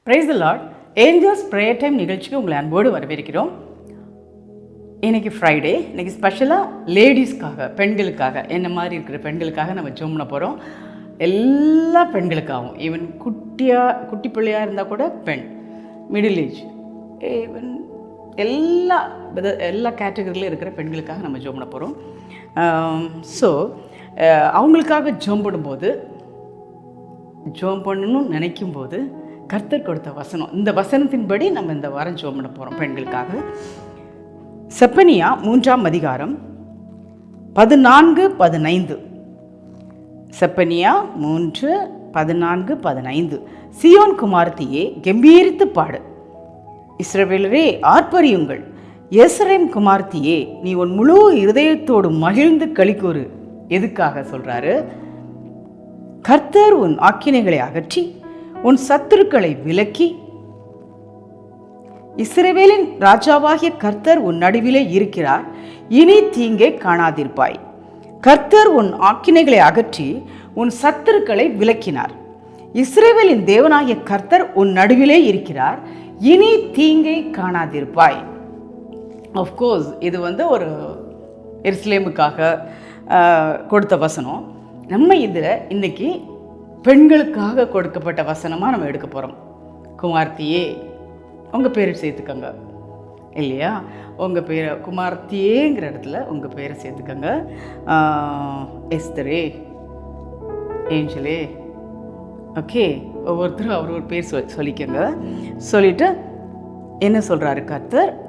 Price the Lord. Angels prayer time நிகழ்ச்சிக்கு உங்களை அன்போடு வரவேற்கிறோம். இன்றைக்கி ஃப்ரைடே. இன்றைக்கி ஸ்பெஷலாக லேடிஸ்க்காக, பெண்களுக்காக, என்ன மாதிரி இருக்கிற பெண்களுக்காக நம்ம ஜெபம் பண்ண போகிறோம். எல்லா பெண்களுக்காகவும், ஈவன் குட்டி பிள்ளையாக இருந்தால் கூட பெண், மிடில் ஏஜ், ஈவன் எல்லா கேட்டகரியிலும் இருக்கிற பெண்களுக்காக நம்ம ஜெபம் பண்ண போகிறோம். ஸோ அவங்களுக்காக ஜெபம் பண்ணும்போது, ஜெபம் பண்ணணும்னு நினைக்கும்போது கர்த்தர் கொடுத்த வசனம், இந்த வசனத்தின்படி நம்ம இந்த வாரம் ஜெபம் பண்ண போகிறோம் பெண்களுக்காக. செப்பனியா 3ஆம் அதிகாரம் 14-15. செப்பனியா 3:14-15. சீயோன் குமாரத்தியே கம்பீரித்து பாடு, இஸ்ரவேலரே ஆர்ப்பரியுங்கள், எருசலேம் குமாரத்தியே நீ உன் முழு இருதயத்தோடு மகிழ்ந்து களிக்கூறு. எதுக்காக சொல்றாரு? கர்த்தர் உன் ஆக்கினைகளை அகற்றி உன் சத்துருக்களை விலக்கி, இஸ்ரவேலின் ராஜாவாகிய கர்த்தர் உன் நடுவிலே இருக்கிறார், இனி தீங்கை காணாதிருப்பாய். கர்த்தர் உன் ஆக்கினைகளை அகற்றி உன் சத்துருக்களை விலக்கினார். இஸ்ரவேலின் தேவனாகிய கர்த்தர் உன் நடுவிலே இருக்கிறார், இனி தீங்கை காணாதிருப்பாய். ஆஃப்கோர்ஸ் இது ஒரு எருசலேமுக்காக கொடுத்த வசனம். நம்ம இதில் இன்னைக்கு பெண்களுக்காக கொடுக்கப்பட்ட வசனமாக நம்ம எடுக்க போகிறோம். குமார்த்தியே, உங்கள் பேரை சேர்த்துக்கங்க இல்லையா? உங்கள் பேரை குமார்த்தியேங்கிற இடத்துல உங்கள் பேரை சேர்த்துக்கங்க. எஸ்தரே, ஏஞ்சலே, ஓகே, ஒவ்வொருத்தரும் அவர் ஒரு பேர் சொல்லிக்கங்க. சொல்லிட்டு என்ன சொல்கிறாரு?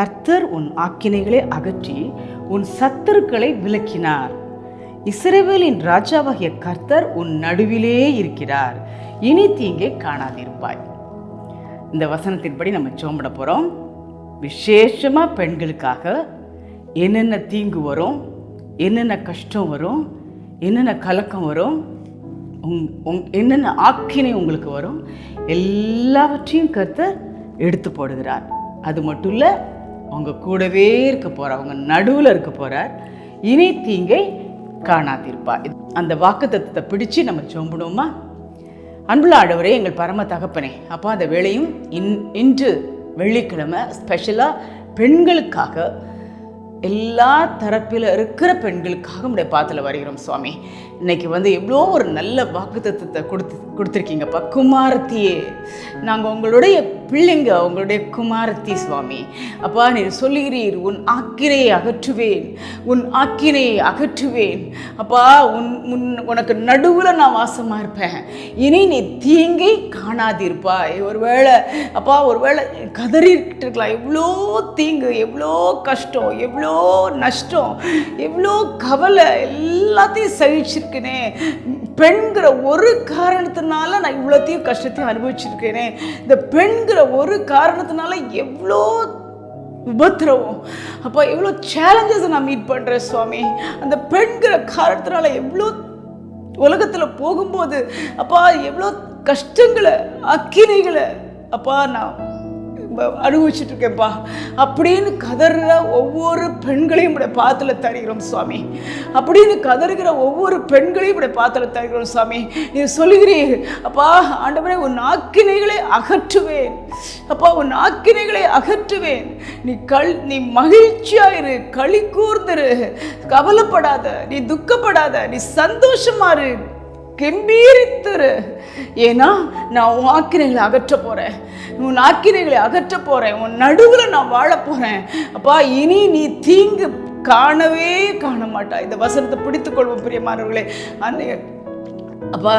கர்த்தர் உன் ஆக்கினைகளை அகற்றி உன் சத்துருக்களை விலக்கினார். இஸ்ரவேலின் ராஜாவாகிய கர்த்தர் உன் நடுவிலே இருக்கிறார், இனி தீங்கை காணாதிருப்பாய். இந்த வசனத்தின்படி நம்ம ஜெபம் பண்ண போகிறோம். விசேஷமாக பெண்களுக்காக என்னென்ன தீங்கு வரும், என்னென்ன கஷ்டம் வரும், என்னென்ன கலக்கம் வரும், என்னென்ன ஆக்கினை உங்களுக்கு வரும், எல்லாவற்றையும் கர்த்தர் எடுத்து போடுகிறார். அது மட்டும் இல்லை, அவங்க கூடவே இருக்க போகிறார், அவங்க நடுவில் இருக்க போகிறார், இனி தீங்கை காணாதிருப்பார். அந்த வாக்குத்தத்தத்தை பிடிச்சு நம்ம ஜெபம் பண்ணுவோமா? அன்புள்ள ஆண்டவரே, எங்கள் பரம தகப்பனே, அப்பா, அந்த வேளையும் இன்று வெள்ளிக்கிழமை ஸ்பெஷலாக பெண்களுக்காக, எல்லா தரப்பில் இருக்கிற பெண்களுக்காக உடைய பாத்தில் வருகிறோம் சுவாமி. இன்னைக்கு எவ்வளோ ஒரு நல்ல வாக்குத்தத்தத்தை கொடுத்துருக்கீங்கப்பா. குமாரத்தியே, நாங்கள் உங்களுடைய பிள்ளைங்க, உங்களுடைய குமாரத்தி சுவாமி. அப்பா, நீர் சொல்லுகிறீர், உன் ஆக்கினையை அகற்றுவேன், உன் ஆக்கினையை அகற்றுவேன். அப்பா, உனக்கு நடுவில் நான் வாசமாக இருப்பேன், இனி நீ தீங்கை காணாதிருப்பாய். ஒருவேளை அப்பா, ஒருவேளை கதறிக்கிட்டு இருக்கலாம், எவ்வளோ தீங்கு, எவ்வளோ கஷ்டம், எவ்வளோ நஷ்டம், எவ்வளோ கவலை, எல்லாத்தையும் சகிச்சிருக்கேனே. பெண்கிற ஒரு காரணத்தினால நான் இவ்வளோத்தையும் கஷ்டத்தையும் அனுபவிச்சிருக்கேனே. இந்த பெண்கிற ஒரு காரணத்தினால எவ்வளோ உபத்திரவம், அப்போ எவ்வளோ சேலஞ்சஸ் நான் மீட் பண்ணுறேன் சுவாமி. அந்த பெண்கிற காரணத்தினால எவ்வளோ உலகத்தில் போகும்போது அப்பா, எவ்வளோ கஷ்டங்களை, அக்கினைகளை அப்பா நான் அனுபவிச்சுட்டு இருக்கேன்ப்பா அப்படின்னு கதறுற ஒவ்வொரு பெண்களையும் இப்படி பாத்துல தருகிறோம் சுவாமி. அப்படின்னு கதறுகிற ஒவ்வொரு பெண்களையும் இப்படி பாத்துல தருகிறோம் சுவாமி. நீ சொல்லுகிறீர் அப்பா, ஆண்டவரே, உன் ஆக்கினைகளை அகற்றுவேன். அப்பா, உன் ஆக்கினைகளை அகற்றுவேன். நீ மகிழ்ச்சியாயிரு, களி கூர்ந்திரு, கவலைப்படாத, நீ துக்கப்படாத, நீ சந்தோஷமாரு, கம்பீரித்துரு. ஏன்னா நான் உன் ஆக்கினைகளை அகற்ற போறேன், உன் ஆக்கினைகளை அகற்ற போறேன், உன் நடுவில் நான் வாழ போறேன். அப்பா, இனி நீ தீங்கு காணவே காண மாட்டாய். இந்த வசனத்தை பிடித்துக் கொள்வோம் பிரியமானவர்களே. அப்பா,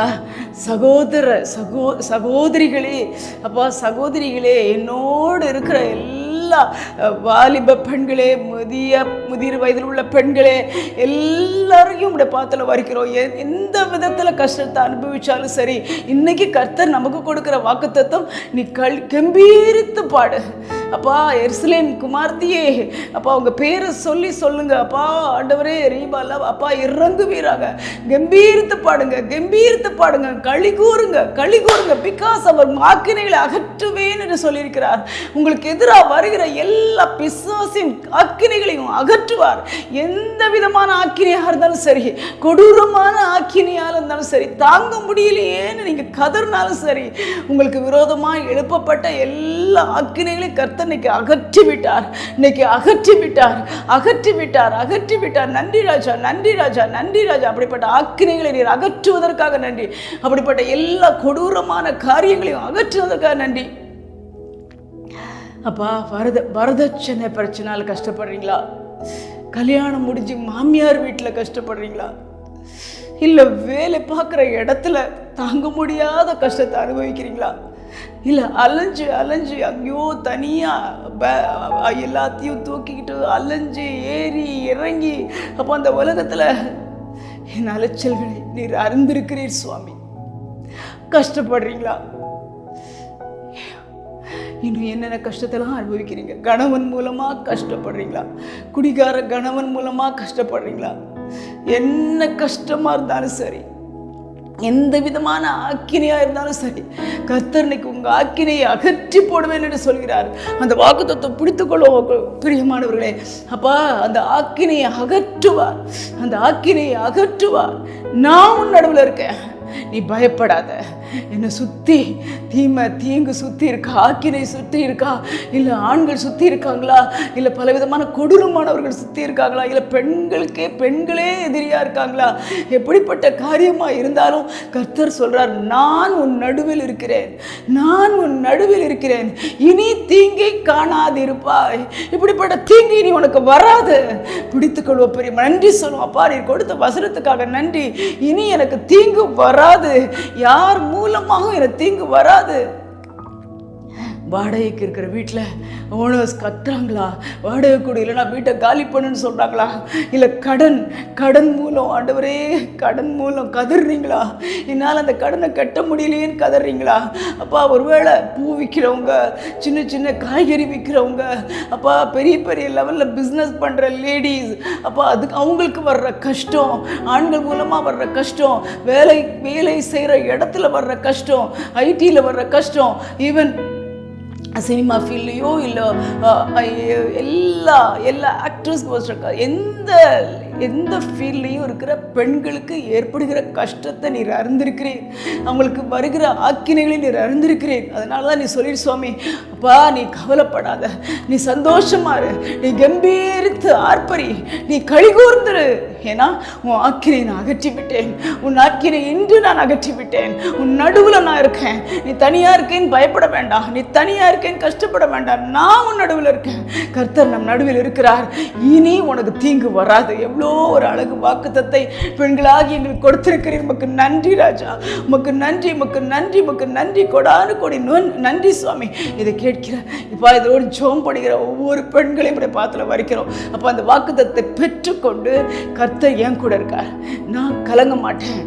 சகோதரிகளே, அப்பா, சகோதரிகளே, என்னோடு இருக்கிற எல்லா வாலிப பெண்களே, முதிர் வயதில் உள்ள பெண்களே, எல்லாரையும் இப்படி பாத்துல வரைக்கிறோம். எந்த விதத்தில் கஷ்டத்தை அனுபவிச்சாலும் சரி, இன்னைக்கு கர்த்தர் நமக்கு கொடுக்குற வாக்குத்தத்தம், நீ கம்பீரித்து பாடு. அப்பா எருசலேம் குமார்த்தியே, அப்பா உங்க பேரை சொல்லி சொல்லுங்க அப்பா. ஆண்டவரே ரீபாலா அப்பா இறங்குவீராக. கம்பீரித்து பாடுங்க, கம்பீரித்து பாடுங்க, களி கூறுங்க, களி கூறுங்க. பிகாஸ் அவர் ஆக்கினைகளை அகற்றுவேன் என்று சொல்லியிருக்கிறார். உங்களுக்கு எதிராக வருகிற எல்லா பிசாசின் ஆக்கினைகளையும் அகற்றுவார். எந்த விதமான ஆக்கினையாக இருந்தாலும் சரி, கொடூரமான ஆக்கினையாக இருந்தாலும் சரி, தாங்க முடியலையேன்னு நீங்க கதறினாலும் சரி, உங்களுக்கு விரோதமாக எழுப்பப்பட்ட எல்லா ஆக்கினைகளையும் கர்த்தர் இன்னைக்கு அகற்றி விட்டார். இன்னைக்கு அகற்றி விட்டார், அகற்றி விட்டார், அகற்றி விட்டார். நன்றி ராஜா, நன்றி ராஜா, நன்றி ராஜா. அப்படிப்பட்ட ஆக்கினைகளை நீர் அகற்றுவதற்காக நன்றி. அப்படிப்பட்ட எல்லா கொடூரமான காரியங்களையும் அகற்றுவதற்காக நன்றி. அப்பா வரதட்சணை பிரச்சனையால் கஷ்டப்படுறீங்களா? கல்யாணம் முடிஞ்சு மாமியார் வீட்டில் கஷ்டப்படுறீங்களா? இல்லை வேலை பார்க்குற இடத்துல தாங்க முடியாத கஷ்டத்தை அனுபவிக்கிறீங்களா? இல்லை அலைஞ்சு அலைஞ்சு அங்கேயோ தனியாக எல்லாத்தையும் தூக்கிக்கிட்டு அலைஞ்சு ஏறி இறங்கி அப்போ அந்த உலகத்தில் என் அலைச்சல்களை நீர் அறிந்திருக்கிறீர் சுவாமி. கஷ்டப்படுறீங்களா? இன்னும் என்னென்ன கஷ்டத்தெல்லாம் அனுபவிக்கிறீங்க? கணவன் மூலமாக கஷ்டப்படுறீங்களா? குடிகார கணவன் மூலமாக கஷ்டப்படுறீங்களா? என்ன கஷ்டமாக இருந்தாலும் சரி, எந்த விதமான ஆக்கினையாக இருந்தாலும் சரி, கர்த்தர் இன்னைக்கு உங்கள் ஆக்கினையை அகற்றி போடுவேன் என்று சொல்கிறார். அந்த வாக்குத்தத்தம் பிடித்துக்கொள்ளும் பிரியமானவர்களே. அப்பா அந்த ஆக்கினையை அகற்றுவார், அந்த ஆக்கினையை அகற்றுவார். நான் உன் நடுவில் இருக்கேன், நீ பயப்படாத. என்னை சுற்றி தீங்கு சுற்றி இருக்கா? ஆக்கினை சுற்றி இருக்கா? இல்லை ஆண்கள் சுற்றி இருக்காங்களா? இல்லை பலவிதமான கொடூரமானவர்கள் சுற்றி இருக்காங்களா? இல்லை பெண்களே எதிரியாக இருக்காங்களா? எப்படிப்பட்ட காரியமாக இருந்தாலும் கர்த்தர் சொல்கிறார், நான் உன் நடுவில் இருக்கிறேன், நான் உன் நடுவில் இருக்கிறேன். இனி தீங்கை காணாதிருப்பாய். இப்படிப்பட்ட தீங்கு இனி உனக்கு வராது. பிடித்துக்கொள்வ பெரிய நன்றி சொல்லுவோம். அப்பா நீர் கொடுத்த வசனத்துக்காக நன்றி. இனி எனக்கு தீங்கு வராது. யார் மூலமாக எனக்கு தீங்கு வராது. வாடகைக்கு இருக்கிற வீட்டில் ஓனர்ஸ் கத்துறாங்களா? வாடகை கூட இல்லைன்னா வீட்டை காலி பண்ணுன்னு சொல்கிறாங்களா? இல்லை கடன் மூலம் ஆண்டவரே கடன் மூலம் கதறீங்களா? என்னால் அந்த கடனை கட்ட முடியலையேன்னு கதறீங்களா? அப்பா ஒருவேளை பூ விற்கிறவங்க, சின்ன சின்ன காய்கறி விற்கிறவங்க, அப்பா பெரிய லெவலில் பிஸ்னஸ் பண்ணுற லேடிஸ், அப்பா அதுக்கு அவங்களுக்கு வர்ற கஷ்டம், ஆண்கள் மூலமாக வர்ற கஷ்டம், வேலை செய்கிற இடத்துல வர்ற கஷ்டம், ஐடியில் வர்ற கஷ்டம், ஈவன் சினிமா ஃபீல்ட்லேயோ இல்லை எல்லா ஆக்டர்ஸ்க்கு எந்த ஃபீல்ட்லேயும் இருக்கிற பெண்களுக்கு ஏற்படுகிற கஷ்டத்தை நீர் அறிந்திருக்கிறேன். அவங்களுக்கு வருகிற ஆக்கினைகளை நீர் அறிந்திருக்கிறேன். அதனால தான் நீ சொல்லிடு சுவாமி, அப்பா நீ கவலைப்படாத, நீ சந்தோஷமா இரு, நீ கம்பீரித்து ஆர்ப்பரி, நீ களிகூர்ந்துரு. ஏன்னா உன் ஆக்கினை நான் அகற்றி விட்டேன், உன் ஆக்கினை இன்று நான் அகற்றி விட்டேன். உன் நடுவில் நான் இருக்கேன். நீ தனியாக இருக்கேன்னு பயப்பட வேண்டாம், நீ தனியாக இருக்கேன்னு கஷ்டப்பட வேண்டாம். நான் உன் நடுவில் இருக்கேன். கர்த்தர் நம் நடுவில் இருக்கிறார். இனி உனக்கு தீங்கு வராது. எவ்வளோ ஒரு அழகு வாக்குத்தத்தை பெண்களாகி எங்களுக்கு கொடுத்திருக்கிறீர். உமக்கு நன்றி ராஜா, உமக்கு நன்றி, உமக்கு நன்றி, உமக்கு நன்றி, கொடானு கொடி நன்றி சுவாமி. இதை கேட்கிற இப்போ இதோடு ஜோம் பண்ணுகிற ஒவ்வொரு பெண்களையும் இப்படி பாத்துல வரைக்கிறோம். அப்போ அந்த வாக்குத்தத்தை பெற்றுக்கொண்டு கர்த்தர் என் கூட இருக்கார், நான் கலங்க மாட்டேன்,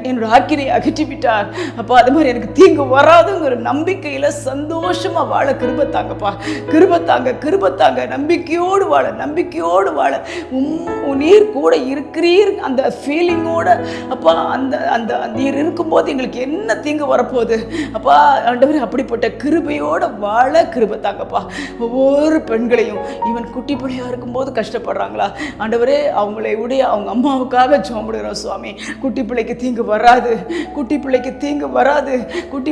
என்னோட ஆக்கினையை அகற்றி விட்டார். அப்போ அது மாதிரி எனக்கு தீங்கு வராதுங்கிற நம்பிக்கையில் சந்தோஷமாக வாழ கிருபத்தாங்கப்பா, கிருபத்தாங்க. நம்பிக்கையோடு வாழ நீர் கூட இருக்கிறீர் அந்த ஃபீலிங்கோட. அப்பா அந்த நீர் இருக்கும்போது எங்களுக்கு என்ன தீங்கு வரப்போகுது? அப்பா ஆண்டவரே அப்படிப்பட்ட கிருபையோட வாழ கிருபத்தாங்கப்பா. ஒவ்வொரு பெண்களையும் ஈவன் குட்டி பிள்ளையாக இருக்கும்போது கஷ்டப்படுறாங்களா ஆண்டவரே, அவங்களை உடைய அவங்க அம்மாவுக்காக ஜெபமிடுகிறோம் சுவாமி. குட்டி பிள்ளைக்கு தீங்கு வராது, குட்டி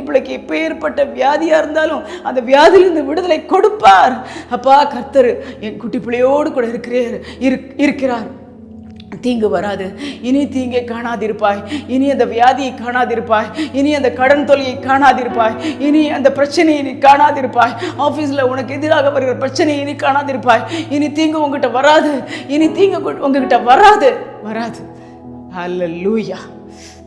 பிள்ளைக்கு எப்பேற்பட்ட வியாதியாக இருந்தாலும் அந்த வியாதியிலிருந்து விடுதலை கொடுப்பார். அப்பா கர்த்தர் என் குட்டி பிள்ளையோடு கூட இருக்கிறார். தீங்கு வராது. இனி தீங்கை காணாதிருப்பாய், இனி அந்த வியாதியை காணாதிருப்பாய், இனி அந்த கடன் தொல்லையை காணாதிருப்பாய், இனி அந்த பிரச்சனையை நீ காணாதிருப்பாய். ஆஃபீஸில் உனக்கு எதிராக வருகிற பிரச்சனையை நீ காணாதிருப்பாய். இனி தீங்கு உங்ககிட்ட வராது, இனி தீங்கு உங்ககிட்ட வராது. ஹல்லேலூயா.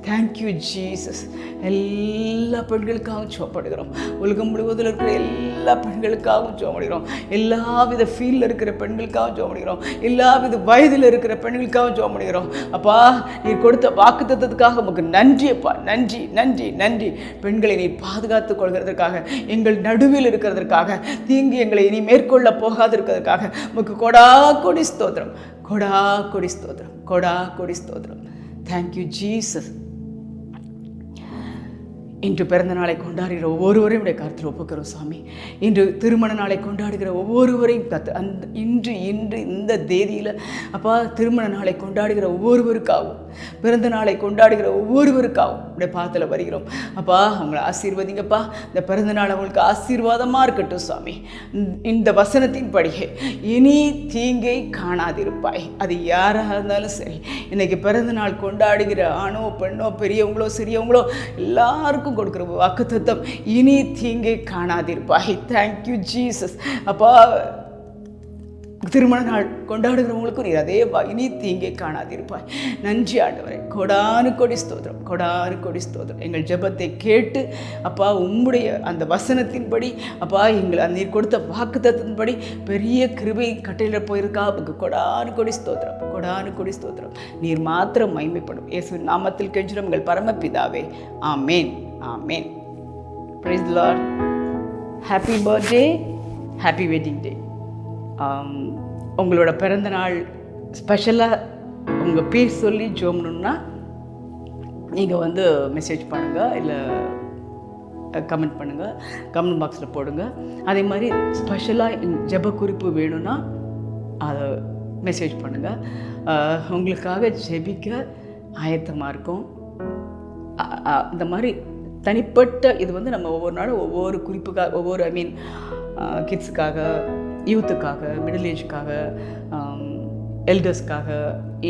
Thank you Jesus. எல்லா பெண்களுக்காகவும் ஜெபப்படுகிறோம். உலகம் முழுவதில் இருக்கிற எல்லா பெண்களுக்காகவும் ஜெபப்படுகிறோம். எல்லாவித ஃபீல்டில் இருக்கிற பெண்களுக்காகவும் ஜெபப்படுகிறோம். எல்லாவித வயதில் இருக்கிற பெண்களுக்காகவும் ஜெபப்படுகிறோம். அப்பா, நீர் கொடுத்த வாக்குத்தத்தத்துக்காக உமக்கு நன்றி அப்பா. நன்றி நன்றி நன்றி. பெண்களை நீர் பாதுகாத்துக் கொள்கிறதற்காக, எங்கள் நடுவில் இருக்கிறதற்காக, தீங்கு எங்களை இனி மேற்கொள்ள போகாது இருக்கிறதுக்காக உமக்கு கொடா கொடி ஸ்தோத்திரம், கொடா கொடி ஸ்தோத்திரம், கொடா கொடி ஸ்தோத்திரம். Thank you Jesus. இன்று பிறந்த நாளை கொண்டாடுகிற ஒவ்வொருவரையும் உடைய கருத்தில் ஒப்புக்கிறோம் சாமி. இன்று திருமண நாளை கொண்டாடுகிற ஒவ்வொருவரையும் இன்று இந்த தேதியில் அப்பா, திருமண நாளை கொண்டாடுகிற ஒவ்வொருவருக்காகவும், பிறந்த நாளை கொண்டாடுகிற ஒவ்வொருவருக்காகவும் உடைய பாதத்தில் வருகிறோம் அப்பா. அவங்கள ஆசீர்வதிங்கப்பா. இந்த பிறந்த நாள் அவங்களுக்கு ஆசீர்வாதமாக இருக்கட்டும் சாமி. இந்த வசனத்தின் படியே இனி தீங்கை காணாதிருப்பாய். அது யாராக இருந்தாலும் சரி, இன்னைக்கு பிறந்த நாள் கொண்டாடுகிற ஆணோ பெண்ணோ பெரியவங்களோ சிறியவங்களோ எல்லாருக்கும் கொடுக்கிற வாக்குத்தத்தம், இனி தீங்கை காணாதிருப்பாய். Thank you Jesus. அப்பா, திருமண நாள் கொண்டாடுகிறவங்களுக்கும் நீர் அதே இனி தீங்கை காணாதிருப்பாய். நன்றி ஆண்டவரே. கொடானு கொடி ஸ்தோத்திரம், கொடானு கொடி ஸ்தோத்திரம். எங்கள் ஜெபத்தை கேட்டு அப்பா, உம்முடைய அந்த வசனத்தின்படி அப்பா, எங்களை நீர் கொடுத்த வாக்குத்தத்தின்படி பெரிய கிருபை கட்டையில் போயிருக்கா. அதுக்கு கொடானு கொடி ஸ்தோத்திரம், கொடானு கொடி ஸ்தோத்திரம். நீர் மாத்திரம் மகிமைப்படும். இயேசுவின் நாமத்தில் கெஞ்சுகிறோம் எங்கள் பரமபிதாவே. Amen, amen. Praise the Lord. Happy birthday, happy wedding day. உங்களோட பிறந்த நாள் ஸ்பெஷலாக உங்கள் பேர் சொல்லி ஜோம்னா நீங்கள் மெசேஜ் பண்ணுங்கள், இல்லை கமெண்ட் பண்ணுங்கள், கமெண்ட் பாக்ஸில் போடுங்க. அதே மாதிரி ஸ்பெஷலாக ஜெப குறிப்பு வேணும்னா அதை மெசேஜ் பண்ணுங்கள். உங்களுக்காக ஜெபிக்க ஆயத்தமாக இருக்கும். இந்த மாதிரி தனிப்பட்ட இது நம்ம ஒவ்வொரு நாளும் ஒவ்வொரு குறிப்புக்காக, ஒவ்வொரு கிட்ஸுக்காக, யூத்துக்காக, மிடில் ஏஜுக்காக, எல்டர்ஸ்க்காக,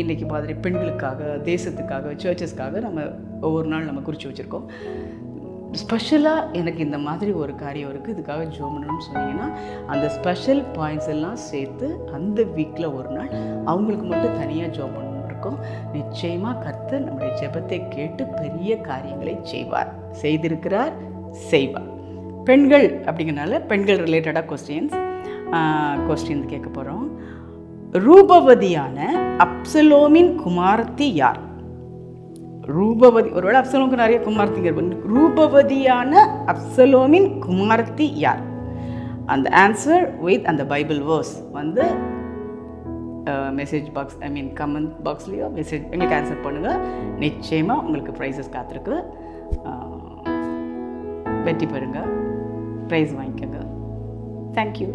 இன்றைக்கி மாதிரி பெண்களுக்காக, தேசத்துக்காக, சர்ச்சஸ்க்காக நம்ம ஒவ்வொரு நாள் நம்ம குறித்து வச்சுருக்கோம். ஸ்பெஷலாக எனக்கு இந்த மாதிரி ஒரு காரியம் இருக்குது, இதுக்காக ஜெபம் பண்ணணும்னு சொன்னீங்கன்னா அந்த ஸ்பெஷல் பாயிண்ட்ஸ் எல்லாம் சேர்த்து அந்த வீக்கில் ஒரு நாள் அவங்களுக்கு மட்டும் தனியாக ஜெபம் பண்ணணும் இருக்கோம். நிச்சயமாக கர்த்தர் நம்முடைய ஜெபத்தை கேட்டு பெரிய காரியங்களை செய்வார், செய்திருக்கிறார், செய்வார். பெண்கள் அப்படிங்கிறனால பெண்கள் ரிலேட்டடாக கொஸ்டின் கேட்க போகிறோம். ரூபவதியான அப்சலோமின் குமாரத்தி யார்? ரூபவதி, ஒருவேளை அப்சலோமுக்கு நிறைய குமாரத்திங்க. ரூபவதியான அப்சலோமின் குமாரத்தி யார்? அந்த ஆன்சர் வித் அந்த Bible verse message box, comment பாக்ஸ்லேயோ மெசேஜ் எங்களுக்கு ஆன்சர் பண்ணுங்கள். நிச்சயமாக உங்களுக்கு ப்ரைஸஸ் காத்திருக்கு. வெற்றி பெறுங்க, ப்ரைஸ் வாங்கிக்கோங்க. தேங்க்யூ.